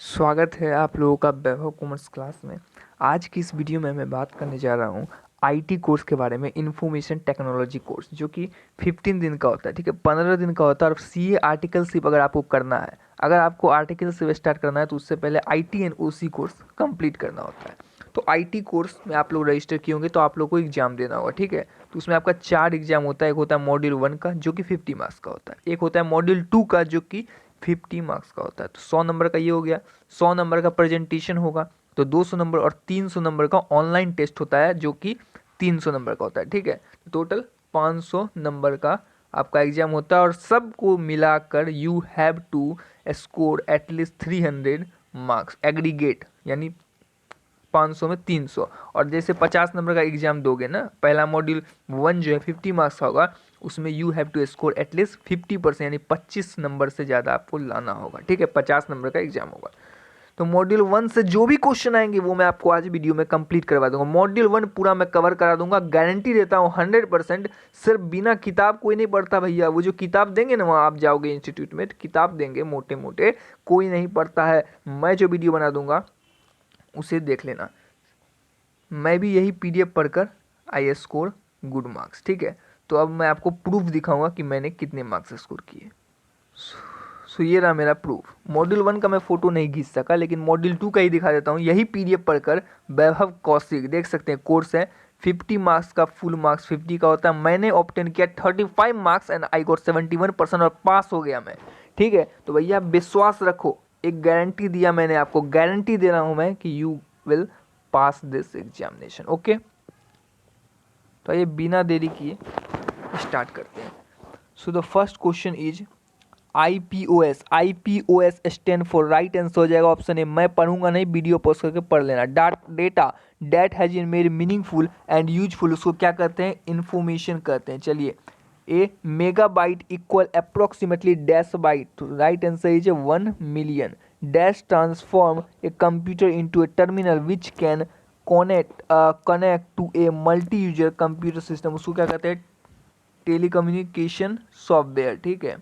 स्वागत है आप लोगों का वैभव कॉमर्स क्लास में। आज की इस वीडियो में मैं बात करने जा रहा हूँ आईटी कोर्स के बारे में, इंफॉर्मेशन टेक्नोलॉजी कोर्स, जो कि 15 दिन का होता है। ठीक है, 15 दिन का होता है। और सीए आर्टिकलशिप अगर आपको करना है, अगर आपको आर्टिकलशिप स्टार्ट करना है तो उससे पहले IT and OC course complete करना होता है। तो आईटी कोर्स में आप लोग रजिस्टर किए होंगे तो आप लोग को एग्जाम देना होगा। ठीक है, तो उसमें आपका 4 एग्जाम होता है। एक होता है मॉड्यूल 1 का जो कि 50 मार्क्स का होता है, एक होता है मॉड्यूल 2 का जो कि 50 मार्क्स का होता है। तो 100 नंबर का ये हो गया। 100 नंबर का प्रेजेंटेशन होगा तो 200 नंबर, और 300 नंबर का ऑनलाइन टेस्ट होता है जो कि 300 नंबर का होता है। ठीक है, तो टोटल 500 नंबर का आपका एग्जाम होता है। और सबको मिलाकर you have to score at least 300 marks aggregate, यानी 500 में 300। और जैसे 50 नंबर का एग्जाम दोगे ना, पहला मॉड्यूल 1 जो है 50 मार्क्स का होगा, उसमें you have to score at least 50%, यानी 25 नंबर से ज़्यादा आपको लाना होगा। ठीक है, 50 नंबर का एग्जाम होगा। तो मॉड्यूल 1 से जो भी क्वेश्चन आएंगे वो मैं आपको आज वीडियो में कंप्लीट करवा दूंगा। मॉड्यूल 1 पूरा मैं कवर करा दूंगा, गारंटी देता हूँ 100%। सिर्फ बिना किताब कोई नहीं पढ़ता भैया। वो जो किताब देंगे ना, वहाँ आप जाओगे इंस्टीट्यूट में, किताब देंगे मोटे मोटे, कोई नहीं पढ़ता है। मैं जो वीडियो बना दूंगा उसे देख लेना। मैं भी यही पीडीएफ पढ़कर आई स्कोर गुड मार्क्स। ठीक है, तो अब मैं आपको प्रूफ दिखाऊंगा कि मैंने कितने मार्क्स स्कोर किए। सो ये रहा मेरा प्रूफ। मॉड्यूल 1 का मैं फोटो नहीं खींच सका, लेकिन मॉड्यूल 2 का ही दिखा देता हूँ। यही पीडीएफ पढ़कर वैभव कौशिक, देख सकते हैं, कोर्स है 50 मार्क्स का, फुल मार्क्स 50 का होता है। मैंने ऑब्टेन किया 35 मार्क्स एंड आई गॉट 71% और पास हो गया मैं। ठीक है, तो भैया विश्वास रखो, एक गारंटी दिया मैंने आपको, गारंटी दे रहा हूँ मैं कि you will pass this examination. Okay, तो ये बिना देरी किए स्टार्ट करते हैं। So the first question is IPOS। IPOS stand for, right answer हो जाएगा ऑप्शन ए। मैं पढ़ूंगा नहीं, वीडियो पॉज करके पढ़ लेना। Data that has been made meaningful and useful, उसको क्या कहते हैं? इंफॉर्मेशन कहते हैं। चलिए, a megabyte equal approximately dash byte, तो right answer is 1 million. Dash transform a computer into a terminal which can connect to a multi user computer system, उसको क्या कहते हैं? Telecommunication software. ठीक है,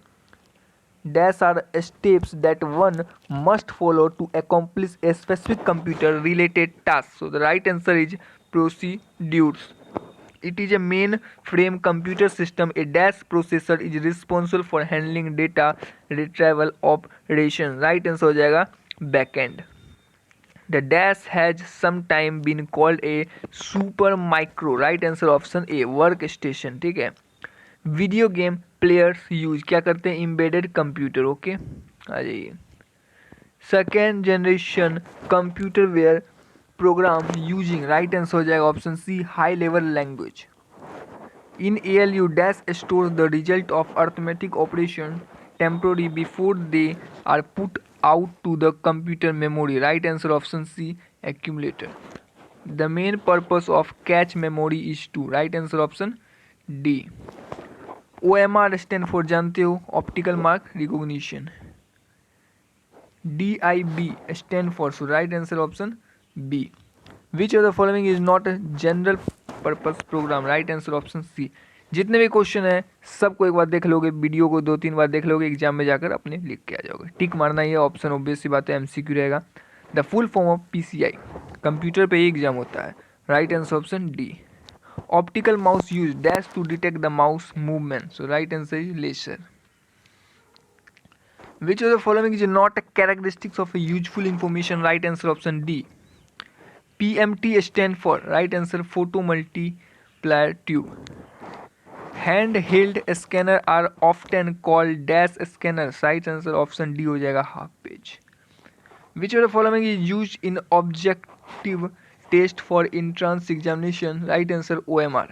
dash are steps that one must follow to accomplish a specific computer related task. So the right answer is procedures. It is a mainframe computer system. A dash processor is responsible for handling data retrieval operation. Right answer हो जाएगा backend. The dash has sometime been called a super micro. Right answer option A, workstation. ठीक है, video game players use क्या करते हैं? Embedded computer. Okay, आ जाइए। Second generation computer were program using, right answer हो जाएगा option C, high level language. In ALU dash store the result of arithmetic operation temporary before they are put out to the computer memory, right answer option C, accumulator. The main purpose of cache memory is to, right answer option D. OMR stand for, जानते हो, optical mark recognition. DIB stand for, so right answer option B. Which of the following is not general purpose program, right answer option C. जितने भी question है सबको एक बार देख लोगे, video को 2-3 बार देख लोगे, एग्जाम में जाकर अपने लिख के आ जाओगे। टिक मारना ही है, ऑप्शन ऑब्वियस सी बात है, MCQ रहेगा। The full form of PCI, computer पे ही एग्जाम होता है, right answer option D. Optical mouse used dash to detect the mouse movement. So right answer is laser. Which of the following is not a characteristics of a useful information? Right answer option D. PMT stand for, right answer, photo multiplier tube. Handheld scanner are often called dash scanners. Right answer option D हो जाएगा half page. Which of the following is used in objective test for entrance examination? Right answer OMR.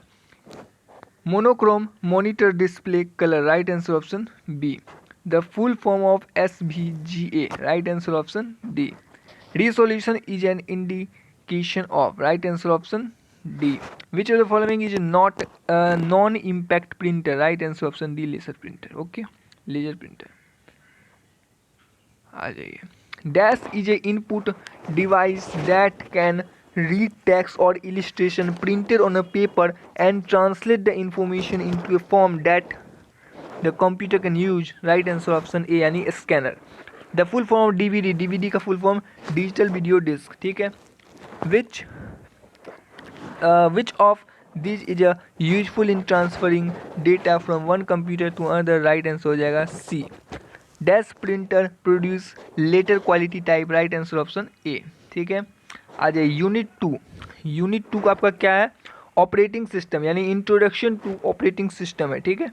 Monochrome monitor display color, right answer option B. The full form of SVGA, right answer option D. Resolution is an indication of, right answer option D. Which of the following is not a non-impact printer? Right answer option D, laser printer. Okay, laser printer. आ जाइए। Dash is a input device that can read text or illustration printed on a paper and translate the information into a form that the computer can use, right answer option A, यानी scanner. The full form of DVD, DVD का full form digital video disc, ठीक है। Which of this is a useful in transferring data from one computer to another, right answer हो जाएगा C. Dash printer produce letter quality type, right answer option A, ठीक है। आ जाइए unit 2, unit 2 का आपका क्या है, ऑपरेटिंग सिस्टम यानी इंट्रोडक्शन टू ऑपरेटिंग सिस्टम है, ठीक है।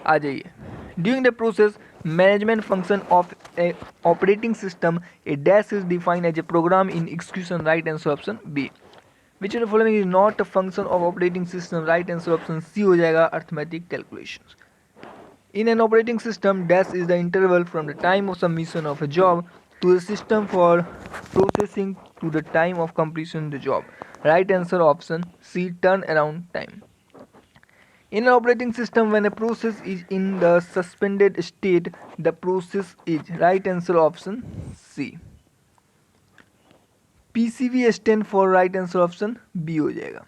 आ जाइए, during the process management function of a operating system a dash is defined as a program in execution, right answer option B. Which of the following is not a function of operating system, right answer option C हो जाएगा arithmetic calculations. In an operating system, dash is the interval from the time of submission of a job to the system for processing to the time of completion of the job. Right answer option C, turnaround time. In an operating system, when a process is in the suspended state, the process is, right answer option C. PCB stand for, right answer option B हो जाएगा.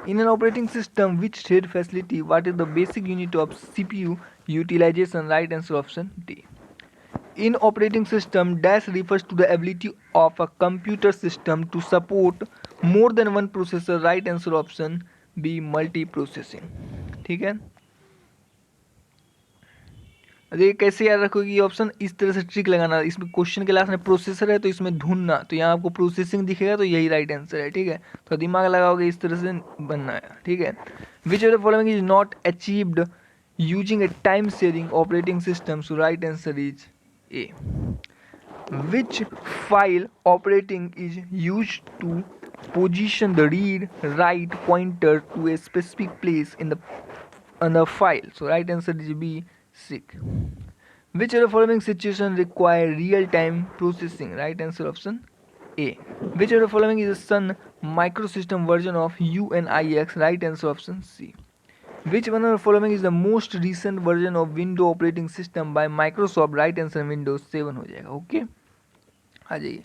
In an operating system which shared facility, what is the basic unit of CPU utilization, right answer option D. In operating system, dash refers to the ability of a computer system to support more than one processor, right answer option B, multiprocessing, ठीक है। अरे कैसे याद रखोगे ये option, इस तरह से ट्रिक लगाना, इसमें क्वेश्चन के लास्ट में प्रोसेसर है तो इसमें ढूंढना, तो यहाँ आपको प्रोसेसिंग दिखेगा तो यही राइट आंसर है, ठीक है। तो दिमाग लगाओगे इस तरह से बनना है, ठीक है। Which of the following is not achieved using a time sharing operating system, so right answer is A. Which file operating is use to position the read write pointer to a specific place in the file, so right answer is B, sick. Which of the following situation require real-time processing? Right answer option A. Which of the following is a Sun microsystem version of UNIX? Right answer option C. Which one of the following is the most recent version of Windows operating system by Microsoft? Right answer Windows 7 हो जाएगा, okay. आ जाइए,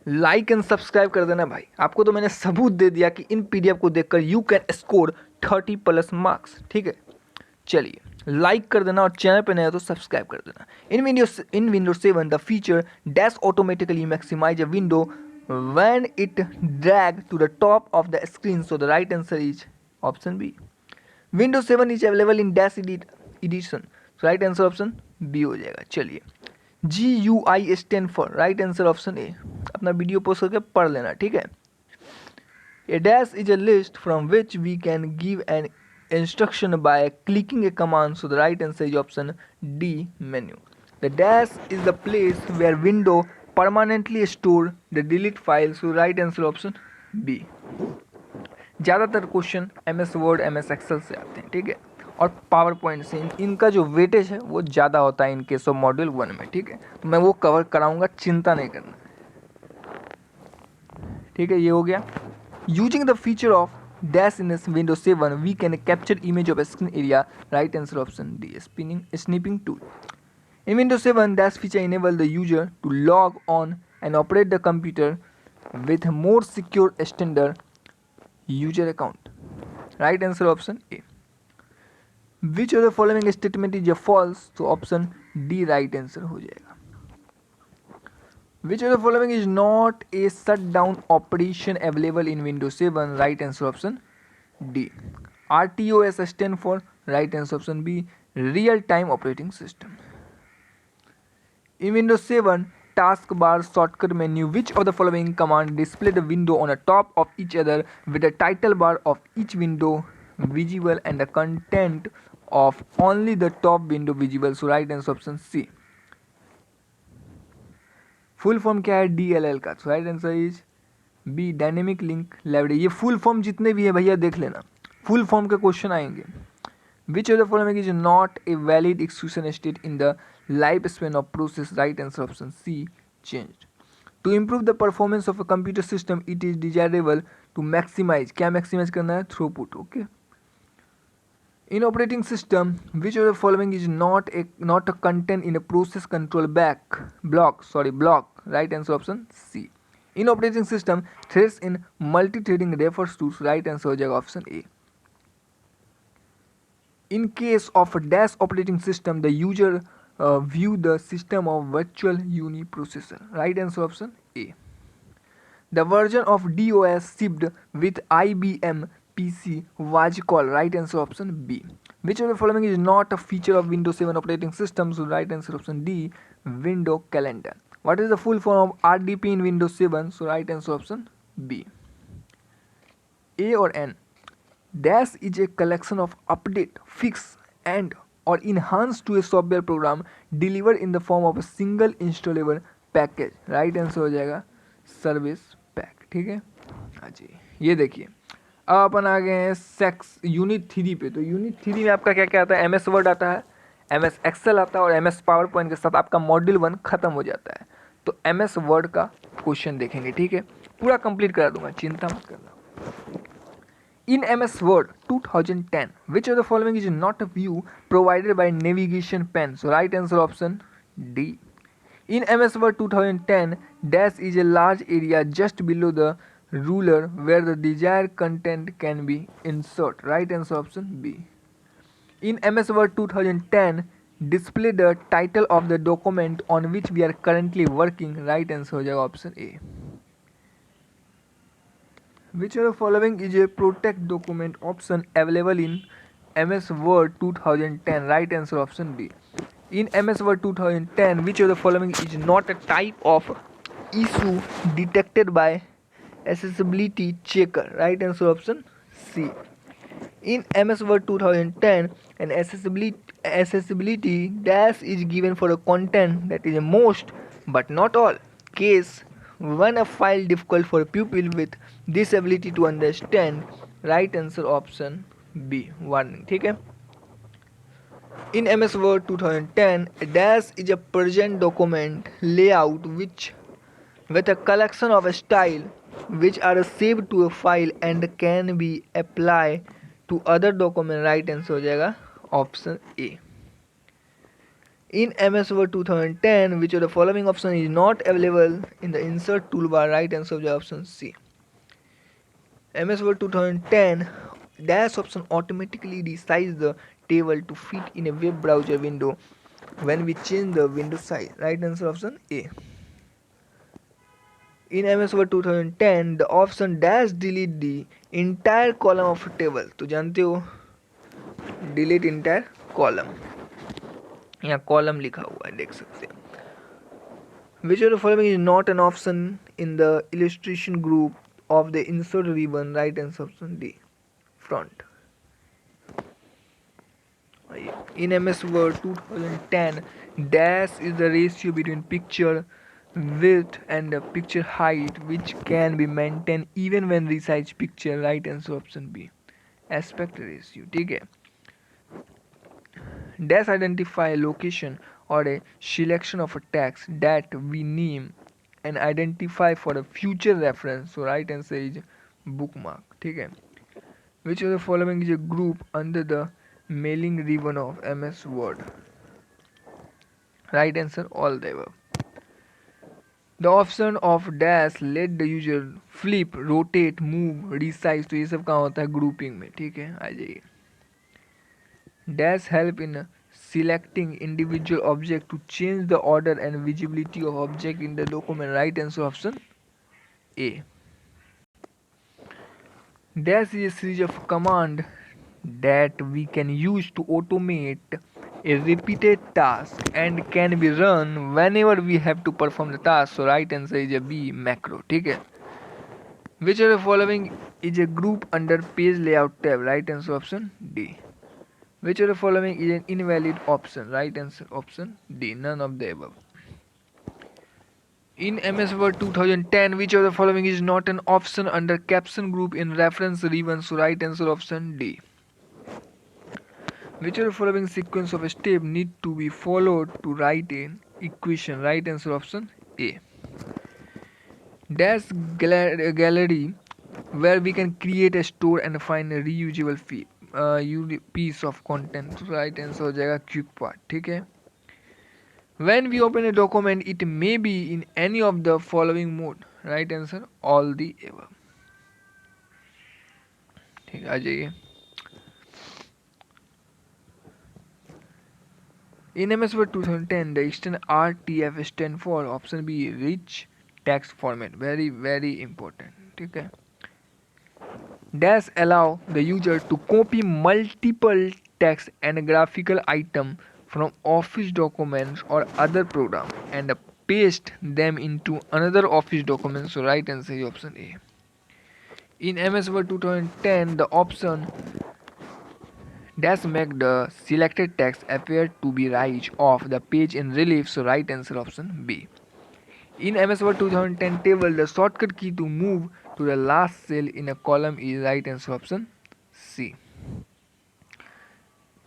like and subscribe कर देना भाई, आपको तो मैंने सबूत दे दिया कि इन पीडीएफ को देखकर यू कैन स्कोर 30+ मार्क्स, ठीक है। चलिए, लाइक कर देना और चैनल पे नया हो तो सब्सक्राइब कर देना। In Windows 7 the feature dash automatically maximize a window when it drag to the top of the screen, so the right answer is option B. Windows 7 is available in dash edition, so right answer option B हो जाएगा। चलिए, GUI stand for, right answer option A. अपना video post करके पढ़ लेना, ठीक है। A dash is a list from which we can give an instruction by clicking a command, so the right answer is option D, menu. The dash is the place where window permanently store the delete file, so right answer option B. ज़्यादातर question MS word MS Excel से आते हैं, ठीक है, और power point से इनका जो वेटेज है वो ज़्यादा होता है इन केस ऑफ मॉड्यूल 1 में, ठीक है। तो मैं वो कवर कराऊंगा, चिंता नहीं करना, ठीक है। ये हो गया। Using the feature of dash in Windows 7, we can capture image of a screen area. Right answer option D, snipping tool. In Windows 7, dash feature enable the user to log on and operate the computer with more secure standard user account. Right answer option A. Which of the following statement is a false? So option D right answer हो जाएगा। Which of the following is not a shutdown operation available in Windows 7? Right answer option D. RTOS stand for, right answer option B, real-time operating system. In Windows 7 taskbar shortcut menu, which of the following command display the window on the top of each other with the title bar of each window visible and the content of only the top window visible? So right answer option C. Full form क्या है DLL का? So right answer is B, dynamic link library. ये full form जितने भी है भैया देख लेना, फुल फॉर्म के क्वेश्चन आएंगे। Which of the following is not a valid execution state in the life span of process? Right answer option C, changed. To improve the performance of a computer system it is desirable to maximize, क्या maximize करना है? Throughput, okay. In operating system, which of the following is not a content in a process control block? Right answer option C. In operating system, threads in multi-threading refers to, right answer हो जाएगा option A. In case of a dash operating system, the user view the system of virtual uniprocessor. Right answer option A. The version of DOS shipped with IBM PC was called. Right answer option B. Which of the following is not a feature of Windows 7 operating system? So right answer option D. Window Calendar. What is the full form of RDP in Windows 7? So right answer option B. A or N. Dash is a collection of update, fix and or enhance to a software program delivered in the form of a single installable package. Right answer हो जाएगा service pack. ठीक है. हाँ जी, ये देखिए अब अपन आ गए हैं सेक्स यूनिट 3 पे. तो यूनिट 3 में आपका क्या क्या आता है? एम एस वर्ड आता है, एम एस एक्सेल आता है और एम एस पावर पॉइंट के साथ आपका मॉड्यूल 1 खत्म हो जाता है. तो एम एस वर्ड का क्वेश्चन देखेंगे. ठीक है, पूरा कंप्लीट करा दूंगा, चिंता मत करना. In MS Word 2010, which of the following is not a view provided by navigation pen? So right answer option D. In MS Word 2010, dash is a large area just below the ruler where the desired content can be inserted. Right answer option B. In MS Word 2010, display the title of the document on which we are currently working. Right answer हो जाएगा option A. Which of the following is a protect document option available in MS Word 2010? Right answer option B. In MS Word 2010, which of the following is not a type of issue detected by accessibility checker? Right answer option C. In MS Word 2010, an accessibility dash is given for a content that is a most but not all case when a file difficult for a pupil with disability to understand. Right answer option B. Warning. ठीक है. In MS Word 2010, a dash is a present document layout which with a collection of style which are saved to a file and can be applied to other document. Right answer हो जाएगा option A. In MS Word 2010, which of the following option is not available in the insert toolbar? Right answer of the option C. MS Word 2010 dash option automatically resize the table to fit in a web browser window when we change the window size. Right answer option A. In MS Word 2010, the option dash delete the entire column of a table. तो जानते हो delete entire column, यहाँ column लिखा हुआ है, देख सकते हैं. Which of the following is not an option in the illustration group of the insert ribbon? Right answer option D. Front. In MS Word 2010, dash is the ratio between picture width and the picture height which can be maintained even when resize picture. Right answer option B. Aspect ratio. ठीक है. Dash identify a location or a selection of a text that we name and identify for a future reference. So right answer is bookmark. ठीक है. Which of the following is a group under the mailing ribbon of MS Word? Right answer all the above. The option of dash let the user flip, rotate, move, resize. तो ये सब कहाँ होता है? Grouping में. ठीक है, आ जाइए. Dash help in selecting individual object to change the order and visibility of object in the document. Right answer option A. Dash is a series of command that we can use to automate a repeated task and can be run whenever we have to perform the task. So right answer is a B. Macro. ठीक है. Which of the following is a group under page layout tab? Right answer option D. Which of the following is an invalid option? Right answer option D. None of the above. In MS Word 2010, which of the following is not an option under caption group in reference ribbon? So right answer option D. Which of the following sequence of steps need to be followed to write an equation? Right answer option A. Dash gallery where we can create a store and find a reusable piece of content. Right answer हो जाएगा quick part. ठीक है. When we open a document, it may be in any of the following mode. Right answer all the above. ठीक है, आ जाइए. In MS Word 2010, the extension RTF stand for option B rich text format. Very very important. ठीक है. Dash allow the user to copy multiple text and graphical item from Office documents or other program and paste them into another Office document. So right answer is option A. In MS Word 2010, the option dash make the selected text appear to be right of the page in relief. So right answer option B. In MS Word 2010 table, the shortcut key to move to the last cell in a column is right answer option C.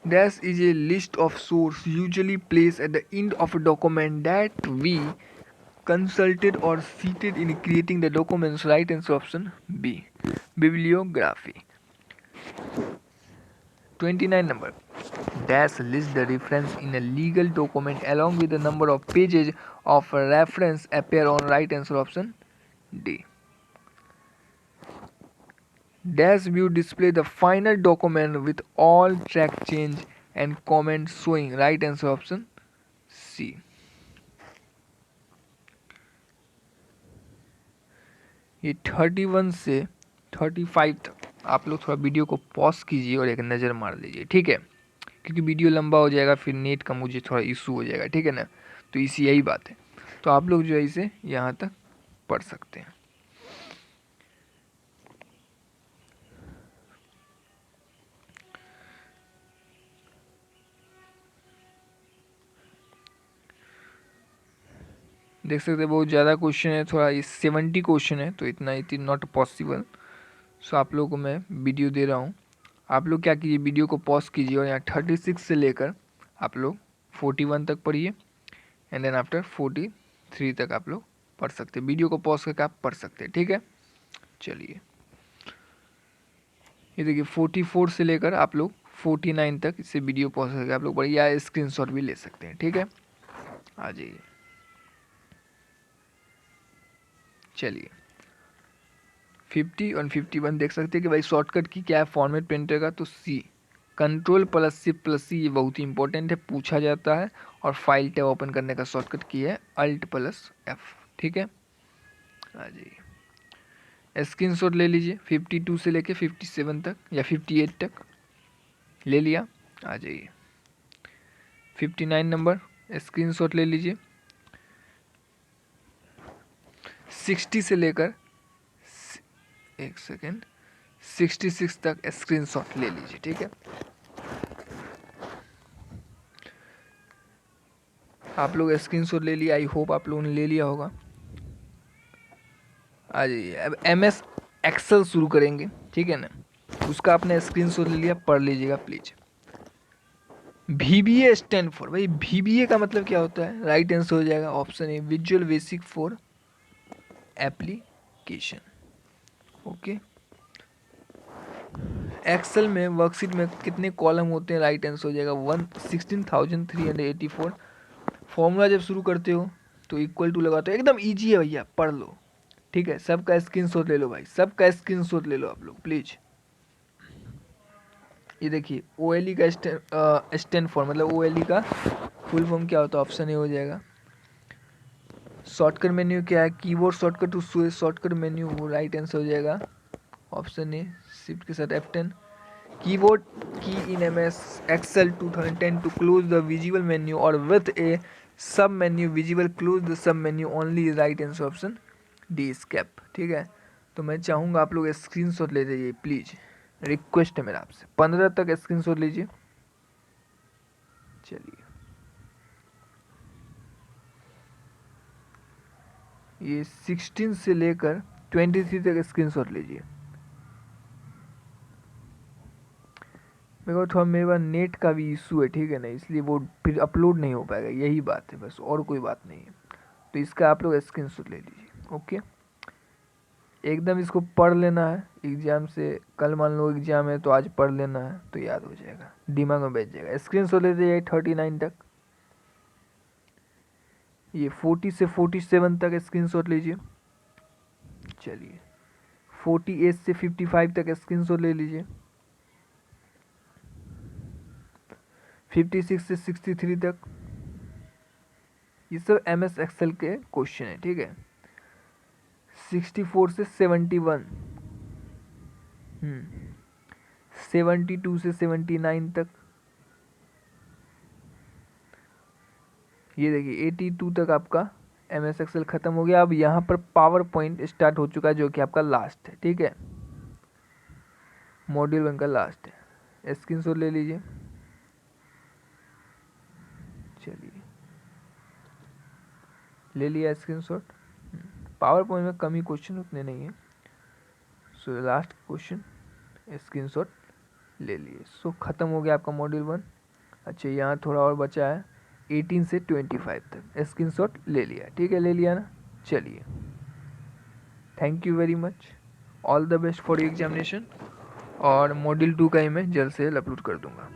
Dash is a list of sources usually placed at the end of a document that we consulted or cited in creating the documents. Right answer option B. Bibliography. 29 number. Dash lists the reference in a legal document along with the number of pages of reference appear on right answer option D. Dash view display the final document with all track change and comments showing. Right answer option C. ये 31 से 35 तक आप लोग थोड़ा video को pause कीजिए और एक नज़र मार लीजिए, ठीक है, क्योंकि वीडियो लंबा हो जाएगा फिर नेट का मुझे थोड़ा इशू हो जाएगा, ठीक है ना. तो इसी यही बात है. तो आप लोग जो है इसे यहाँ तक पढ़ सकते हैं. देख सकते हैं बहुत ज़्यादा क्वेश्चन है, थोड़ा 70 क्वेश्चन है, तो इतना इट इज़ नॉट पॉसिबल. सो आप लोगों को मैं वीडियो दे रहा हूँ. आप लोग क्या कीजिए, वीडियो को पॉज कीजिए और यहाँ 36 से लेकर आप लोग 41 तक पढ़िए एंड देन आफ्टर 43 तक आप लोग पढ़ सकते हैं. वीडियो को पॉज करके आप पढ़ सकते हैं, ठीक है. चलिए ये देखिए 44 से लेकर आप लोग 49 तक इसे वीडियो पॉज करके आप लोग पढ़िए या स्क्रीनशॉट भी ले सकते हैं, ठीक है. आ जाइए. चलिए 50 और 51 देख सकते हैं कि भाई शॉर्टकट की क्या है फॉर्मेट प्रिंटर का. तो सी Ctrl+C+C ये बहुत ही इंपॉर्टेंट है, पूछा जाता है. और फाइल टैब ओपन करने का शॉर्टकट की है Alt+F, ठीक है. आ जाइए स्क्रीनशॉट ले लीजिए 52 से लेके 57 तक या 58 तक ले लिया. आ जाइए 59 नंबर स्क्रीनशॉट ले लीजिए. 60 से लेकर एक सेकेंड 66 तक स्क्रीनशॉट ले लीजिए, ठीक है. आप लोग स्क्रीनशॉट ले लिया, आई होप आप लोगों ने ले लिया होगा. आ जाइए अब MS एक्सेल शुरू करेंगे, ठीक है ना. उसका आपने स्क्रीनशॉट ले लिया, पढ़ लीजिएगा प्लीज. VBA स्टैंड फॉर, भाई VBA का मतलब क्या होता है. राइट आंसर हो जाएगा option A visual basic for application. Okay. Excel में वर्कशीट में कितने कॉलम होते हैं. राइट आंसर हो जाएगा 16,384. फॉर्मूला जब शुरू करते हो तो इक्वल टू लगाते हो. एकदम इजी है भैया, पढ़ लो, ठीक है. सबका स्क्रीनशॉट ले लो भाई, सबका स्क्रीनशॉट ले लो आप लोग प्लीज. ये देखिए OLE का स्टैंड फॉर मतलब OLE का फुल फॉर्म क्या होता है. ऑप्शन ए हो जाएगा. शॉर्टकट मेन्यू क्या है. Keyboard shortcut to shortcut menu, वो राइट आंसर हो जाएगा ऑप्शन ए शिफ्ट के साथ F10. Keyboard key in MS Excel 2010 to close the visible menu or with a submenu visible close the submenu only. Right answer option D escape, ठीक है. तो मैं चाहूँगा आप लोग स्क्रीनशॉट ले लीजिए प्लीज, रिक्वेस्ट है मेरा आपसे. 15 तक स्क्रीनशॉट लीजिए. चलिए ये 16 से लेकर 23 तक स्क्रीनशॉट लीजिए. मेरे को थोड़ा मेरे पास नेट का भी इशू है, ठीक है ना, इसलिए वो फिर अपलोड नहीं हो पाएगा. यही बात है बस, और कोई बात नहीं है. तो इसका आप लोग स्क्रीनशॉट ले लीजिए. ओके. एकदम इसको पढ़ लेना है एग्जाम से. कल मान लो एग्जाम है तो आज पढ़ लेना है तो याद हो जाएगा, दिमाग में बैठ जाएगा. स्क्रीनशॉट ले लीजिए 39 तक. ये 40 से 47 तक स्क्रीनशॉट लीजिए. चलिए 48 से 55 तक स्क्रीनशॉट ले लीजिए. 56 से 63 तक. ये सब MS एक्सेल के क्वेश्चन है, ठीक है। 64 से 71, 72 से 79 तक, ये देखिए 82 तक आपका MS एक्सेल ख़त्म हो गया। अब यहाँ पर पावर पॉइंट स्टार्ट हो चुका है, जो कि आपका लास्ट है, ठीक है, मॉड्यूल 1 का लास्ट है। स्क्रीनशॉट ले लीजिए। चलिए, ले लिया स्क्रीनशॉट। पावर पॉइंट में कम ही क्वेश्चन, उतने नहीं है। सो लास्ट क्वेश्चन स्क्रीनशॉट ले लिए। सो ख़त्म हो गया आपका मॉड्यूल 1। अच्छा, यहाँ थोड़ा और बचा है 18 से 25 तक, स्क्रीनशॉट ले लिया, ठीक है, ले लिया ना। चलिए, thank you very much, all the best for your examination. और मॉड्यूल 2 का ही मैं जल्द से जल्द अपलोड कर दूंगा।